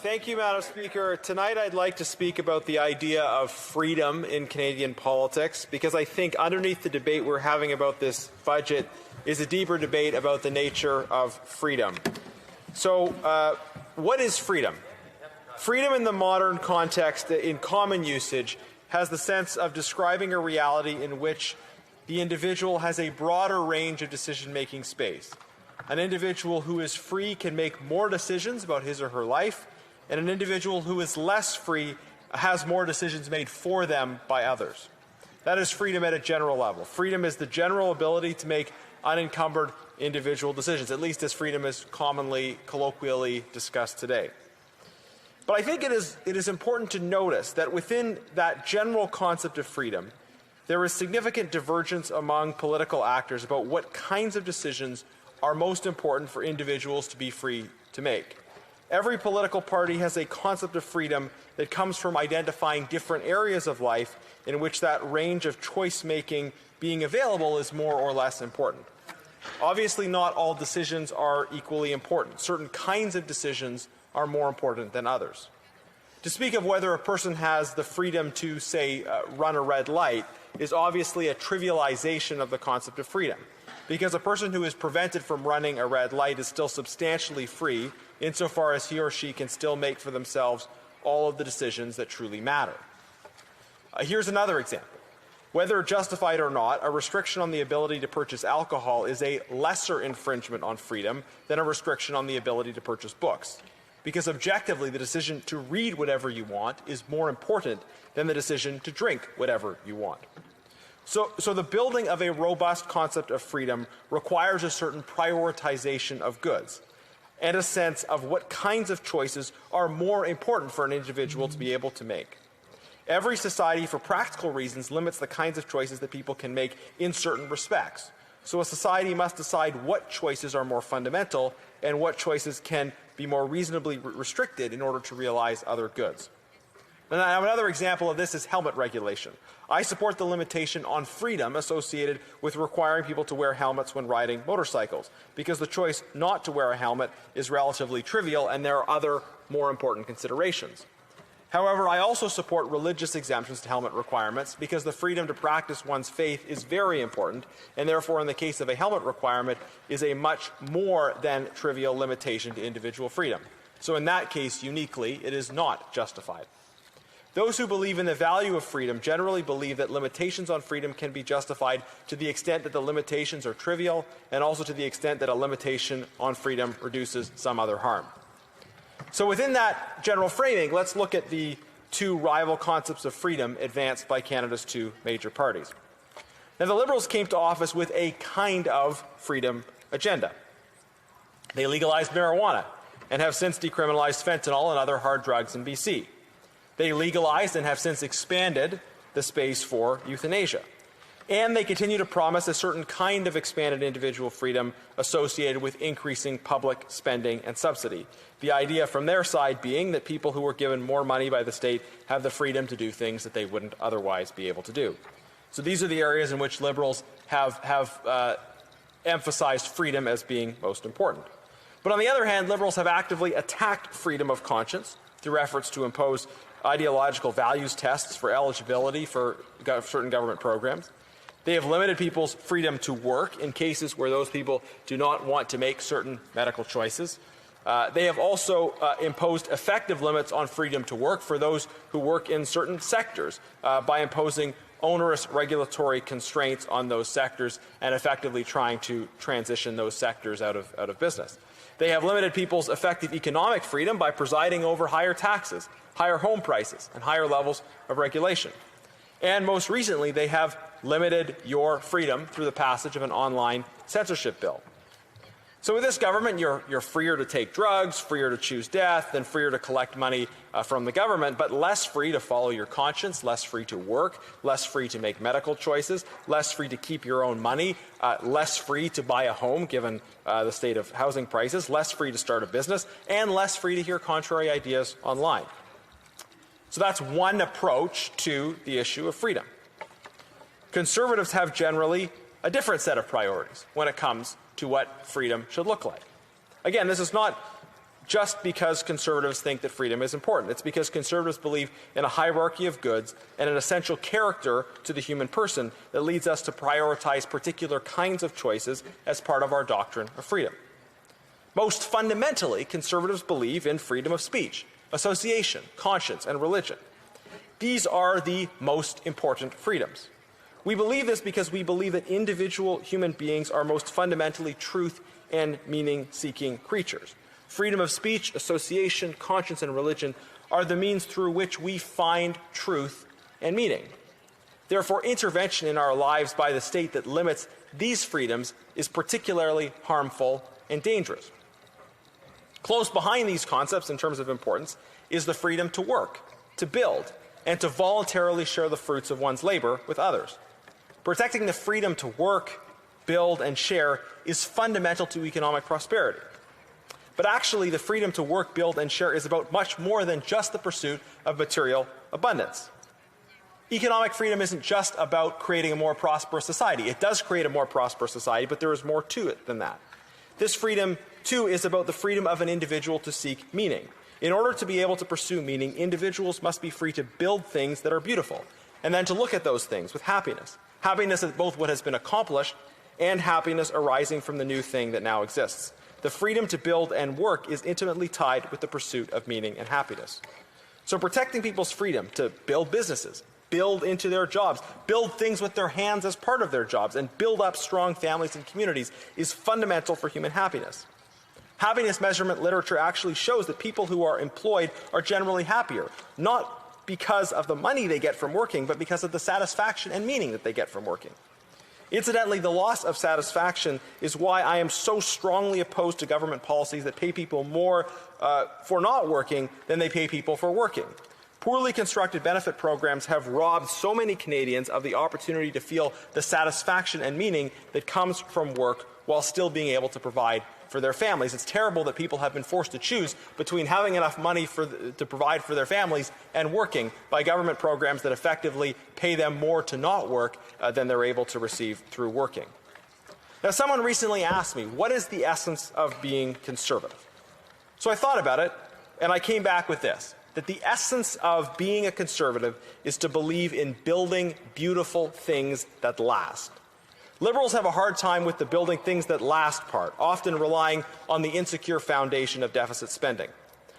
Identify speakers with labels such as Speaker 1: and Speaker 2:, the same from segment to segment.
Speaker 1: Thank you, Madam Speaker. Tonight I'd like to speak about the idea of freedom in Canadian politics, because I think underneath the debate we're having about this budget is a deeper debate about the nature of freedom. So, what is freedom? Freedom in the modern context, in common usage, has the sense of describing a reality in which the individual has a broader range of decision-making space. An individual who is free can make more decisions about his or her life, and an individual who is less free has more decisions made for them by others. That is freedom at a general level. Freedom is the general ability to make unencumbered individual decisions, at least as freedom is commonly, colloquially discussed today. But I think it is important to notice that within that general concept of freedom, there is significant divergence among political actors about what kinds of decisions are most important for individuals to be free to make. Every political party has a concept of freedom that comes from identifying different areas of life in which that range of choice-making being available is more or less important. Obviously, not all decisions are equally important. Certain kinds of decisions are more important than others. To speak of whether a person has the freedom to, say, run a red light is obviously a trivialization of the concept of freedom, because a person who is prevented from running a red light is still substantially free insofar as he or she can still make for themselves all of the decisions that truly matter. Here's another example. Whether justified or not, a restriction on the ability to purchase alcohol is a lesser infringement on freedom than a restriction on the ability to purchase books, because objectively the decision to read whatever you want is more important than the decision to drink whatever you want. So the building of a robust concept of freedom requires a certain prioritization of goods and a sense of what kinds of choices are more important for an individual to be able to make. Every society, for practical reasons, limits the kinds of choices that people can make in certain respects. So a society must decide what choices are more fundamental and what choices can be more reasonably restricted in order to realize other goods. And another example of this is helmet regulation. I support the limitation on freedom associated with requiring people to wear helmets when riding motorcycles, because the choice not to wear a helmet is relatively trivial and there are other more important considerations. However, I also support religious exemptions to helmet requirements because the freedom to practice one's faith is very important, and therefore in the case of a helmet requirement is a much more than trivial limitation to individual freedom. So in that case, uniquely, it is not justified. Those who believe in the value of freedom generally believe that limitations on freedom can be justified to the extent that the limitations are trivial and also to the extent that a limitation on freedom reduces some other harm. So within that general framing, let's look at the two rival concepts of freedom advanced by Canada's two major parties. Now, the Liberals came to office with a kind of freedom agenda. They legalized marijuana and have since decriminalized fentanyl and other hard drugs in BC. They legalized and have since expanded the space for euthanasia. And they continue to promise a certain kind of expanded individual freedom associated with increasing public spending and subsidy. The idea from their side being that people who are given more money by the state have the freedom to do things that they wouldn't otherwise be able to do. So these are the areas in which Liberals have emphasized freedom as being most important. But on the other hand, Liberals have actively attacked freedom of conscience through efforts to impose ideological values tests for eligibility for certain government programs. They have limited people's freedom to work in cases where those people do not want to make certain medical choices. They have also imposed effective limits on freedom to work for those who work in certain sectors by imposing onerous regulatory constraints on those sectors and effectively trying to transition those sectors out of business. They have limited people's effective economic freedom by presiding over higher taxes, higher home prices, and higher levels of regulation. And most recently, they have limited your freedom through the passage of an online censorship bill. So with this government, you're freer to take drugs, freer to choose death, and freer to collect money from the government, but less free to follow your conscience, less free to work, less free to make medical choices, less free to keep your own money, less free to buy a home given the state of housing prices, less free to start a business, and less free to hear contrary ideas online. So that's one approach to the issue of freedom. Conservatives have generally a different set of priorities when it comes to what freedom should look like. Again, this is not just because conservatives think that freedom is important. It's because conservatives believe in a hierarchy of goods and an essential character to the human person that leads us to prioritize particular kinds of choices as part of our doctrine of freedom. Most fundamentally, conservatives believe in freedom of speech, association, conscience, and religion. These are the most important freedoms. We believe this because we believe that individual human beings are most fundamentally truth and meaning-seeking creatures. Freedom of speech, association, conscience, and religion are the means through which we find truth and meaning. Therefore, intervention in our lives by the state that limits these freedoms is particularly harmful and dangerous. Close behind these concepts in terms of importance is the freedom to work, to build, and to voluntarily share the fruits of one's labor with others. Protecting the freedom to work, build, and share is fundamental to economic prosperity. But actually, the freedom to work, build, and share is about much more than just the pursuit of material abundance. Economic freedom isn't just about creating a more prosperous society. It does create a more prosperous society, but there is more to it than that. This freedom, too, is about the freedom of an individual to seek meaning. In order to be able to pursue meaning, individuals must be free to build things that are beautiful, and then to look at those things with happiness. Happiness at both what has been accomplished and happiness arising from the new thing that now exists. The freedom to build and work is intimately tied with the pursuit of meaning and happiness. So protecting people's freedom to build businesses, build into their jobs, build things with their hands as part of their jobs, and build up strong families and communities is fundamental for human happiness. Happiness measurement literature actually shows that people who are employed are generally happier, not because of the money they get from working, but because of the satisfaction and meaning that they get from working. Incidentally, the loss of satisfaction is why I am so strongly opposed to government policies that pay people more for not working than they pay people for working. Poorly constructed benefit programs have robbed so many Canadians of the opportunity to feel the satisfaction and meaning that comes from work while still being able to provide for their families. It's terrible that people have been forced to choose between having enough money to provide for their families and working by government programs that effectively pay them more to not work than they're able to receive through working. Now, someone recently asked me, what is the essence of being conservative? So I thought about it, and I came back with this, that the essence of being a conservative is to believe in building beautiful things that last. Liberals have a hard time with the building things that last part, often relying on the insecure foundation of deficit spending.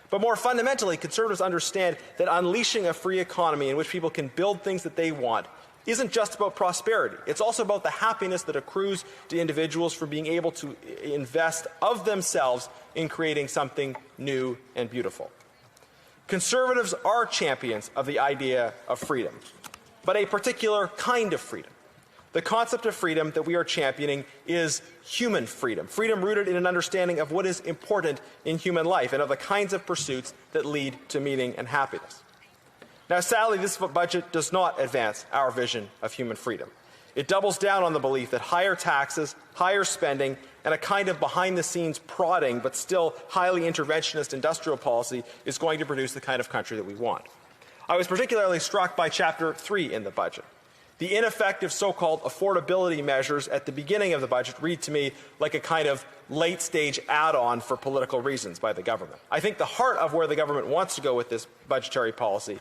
Speaker 1: But more fundamentally, conservatives understand that unleashing a free economy in which people can build things that they want isn't just about prosperity. It's also about the happiness that accrues to individuals for being able to invest of themselves in creating something new and beautiful. Conservatives are champions of the idea of freedom, but a particular kind of freedom. The concept of freedom that we are championing is human freedom, freedom rooted in an understanding of what is important in human life and of the kinds of pursuits that lead to meaning and happiness. Now, sadly, this budget does not advance our vision of human freedom. It doubles down on the belief that higher taxes, higher spending, and a kind of behind-the-scenes prodding but still highly interventionist industrial policy is going to produce the kind of country that we want. I was particularly struck by Chapter 3 in the budget. The ineffective so-called affordability measures at the beginning of the budget read to me like a kind of late-stage add-on for political reasons by the government. I think the heart of where the government wants to go with this budgetary policy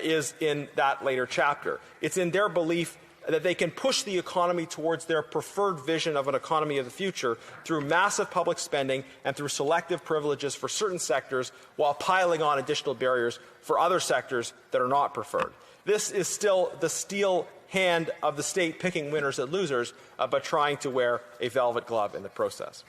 Speaker 1: is in that later chapter. It's in their belief that they can push the economy towards their preferred vision of an economy of the future through massive public spending and through selective privileges for certain sectors while piling on additional barriers for other sectors that are not preferred. This is still the steel hand of the state picking winners and losers, but trying to wear a velvet glove in the process.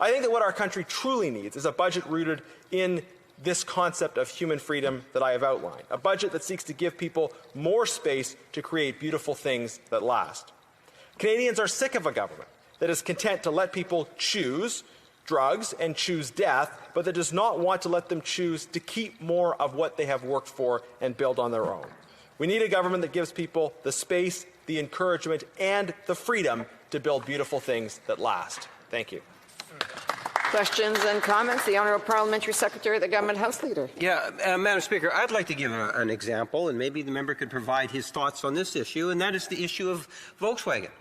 Speaker 1: I think that what our country truly needs is a budget rooted in this concept of human freedom that I have outlined, a budget that seeks to give people more space to create beautiful things that last. Canadians are sick of a government that is content to let people choose drugs and choose death, but that does not want to let them choose to keep more of what they have worked for and build on their own. We need a government that gives people the space, the encouragement, and the freedom to build beautiful things that last. Thank you.
Speaker 2: Questions and comments? The Honourable Parliamentary Secretary, the Government House Leader.
Speaker 3: Madam Speaker, I'd like to give an example, and maybe the member could provide his thoughts on this issue, and that is the issue of Volkswagen.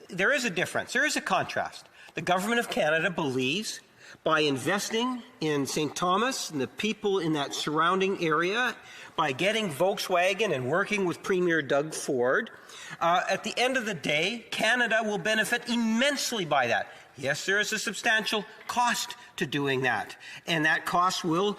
Speaker 3: There is a difference. There is a contrast. The Government of Canada believes by investing in St. Thomas and the people in that surrounding area, by getting Volkswagen and working with Premier Doug Ford, at the end of the day, Canada will benefit immensely by that. Yes, there is a substantial cost to doing that, and that cost will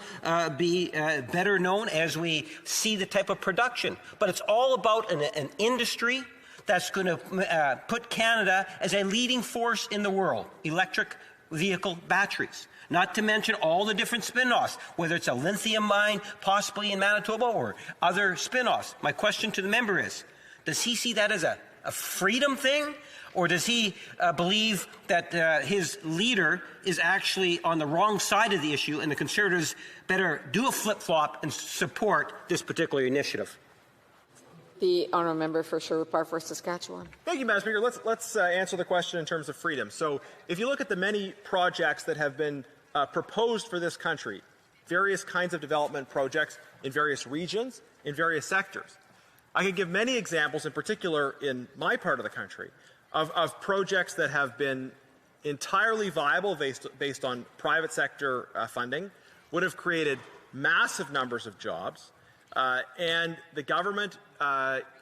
Speaker 3: be better known as we see the type of production. But it's all about an industry that's going to put Canada as a leading force in the world, electric vehicle batteries. Not to mention all the different spin-offs, whether it's a lithium mine, possibly in Manitoba, or other spin-offs. My question to the member is, does he see that as a freedom thing? Or does he believe that his leader is actually on the wrong side of the issue and the Conservatives better do a flip-flop and support this particular initiative?
Speaker 2: The honourable member for Sherwood Park for Saskatchewan.
Speaker 1: Thank you, Madam Speaker. Let's answer the question in terms of freedom. So if you look at the many projects that have been proposed for this country, various kinds of development projects in various regions, in various sectors, I could give many examples, in particular in my part of the country, of projects that have been entirely viable based on private sector funding, would have created massive numbers of jobs, and the government,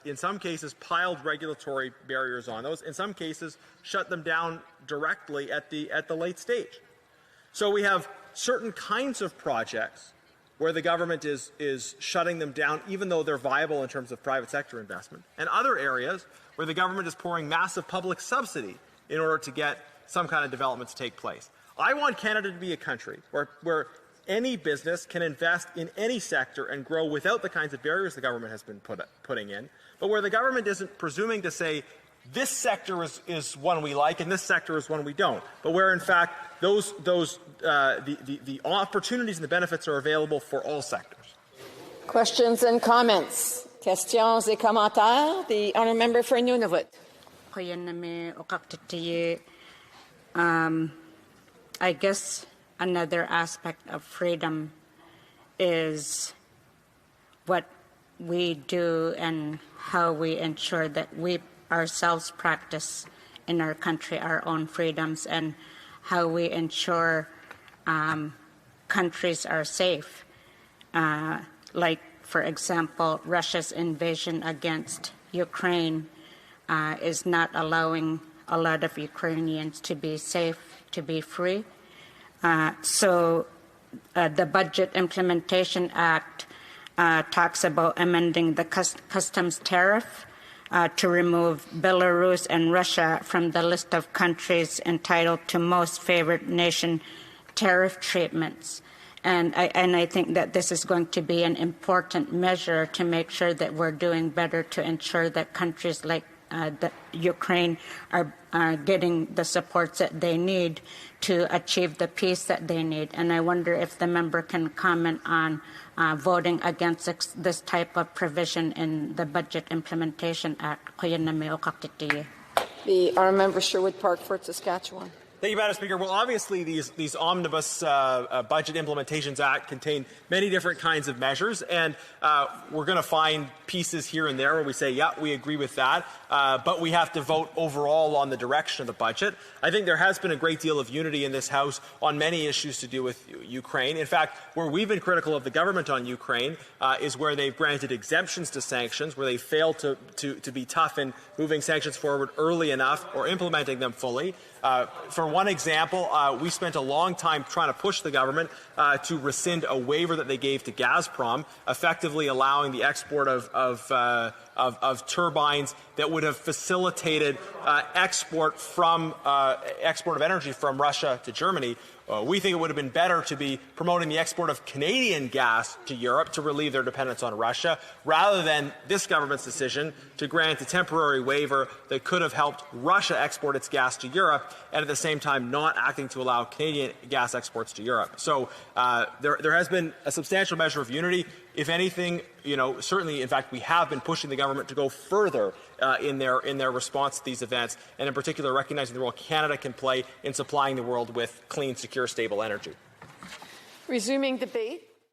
Speaker 1: in some cases, piled regulatory barriers on those. In some cases, shut them down directly at the late stage. So we have certain kinds of projects where the government is shutting them down, even though they're viable in terms of private sector investment, and other areas where the government is pouring massive public subsidy in order to get some kind of development to take place. I want Canada to be a country where any business can invest in any sector and grow without the kinds of barriers the government has been putting in, but where the government isn't presuming to say this sector is one we like and this sector is one we don't, but where in fact the opportunities and the benefits are available for all sectors.
Speaker 2: Questions and comments. Questions et commentaires. The honourable member for Nunavut.
Speaker 4: I guess another aspect of freedom is what we do and how we ensure that we ourselves practice in our country our own freedoms, and how we ensure countries are safe. Like, for example, Russia's invasion against Ukraine is not allowing a lot of Ukrainians to be safe, to be free. So the Budget Implementation Act talks about amending the customs tariff to remove Belarus and Russia from the list of countries entitled to most favored nation tariff treatments. And I think that this is going to be an important measure to make sure that we're doing better to ensure that countries like Ukraine are getting the supports that they need to achieve the peace that they need. And I wonder if the member can comment on voting against this type of provision in the Budget Implementation Act. The
Speaker 2: honourable member Sherwood Park for Saskatchewan.
Speaker 1: Thank you, Madam Speaker. Well, obviously, these Omnibus Budget Implementations Act contain many different kinds of measures, and we're going to find pieces here and there where we say, yeah, we agree with that, but we have to vote overall on the direction of the budget. I think there has been a great deal of unity in this House on many issues to do with Ukraine. In fact, where we've been critical of the government on Ukraine is where they've granted exemptions to sanctions, where they failed to be tough in moving sanctions forward early enough or implementing them fully. For one example, we spent a long time trying to push the government to rescind a waiver that they gave to Gazprom, effectively allowing the export of turbines that would have facilitated export of energy from Russia to Germany. We think it would have been better to be promoting the export of Canadian gas to Europe to relieve their dependence on Russia, rather than this government's decision to grant a temporary waiver that could have helped Russia export its gas to Europe, and at the same time not acting to allow Canadian gas exports to Europe. So there has been a substantial measure of unity. If anything, certainly, in fact, we have been pushing the government to go further in their response to these events, and in particular recognizing the role Canada can play in supplying the world with clean, secure, stable energy.
Speaker 2: Resuming debate.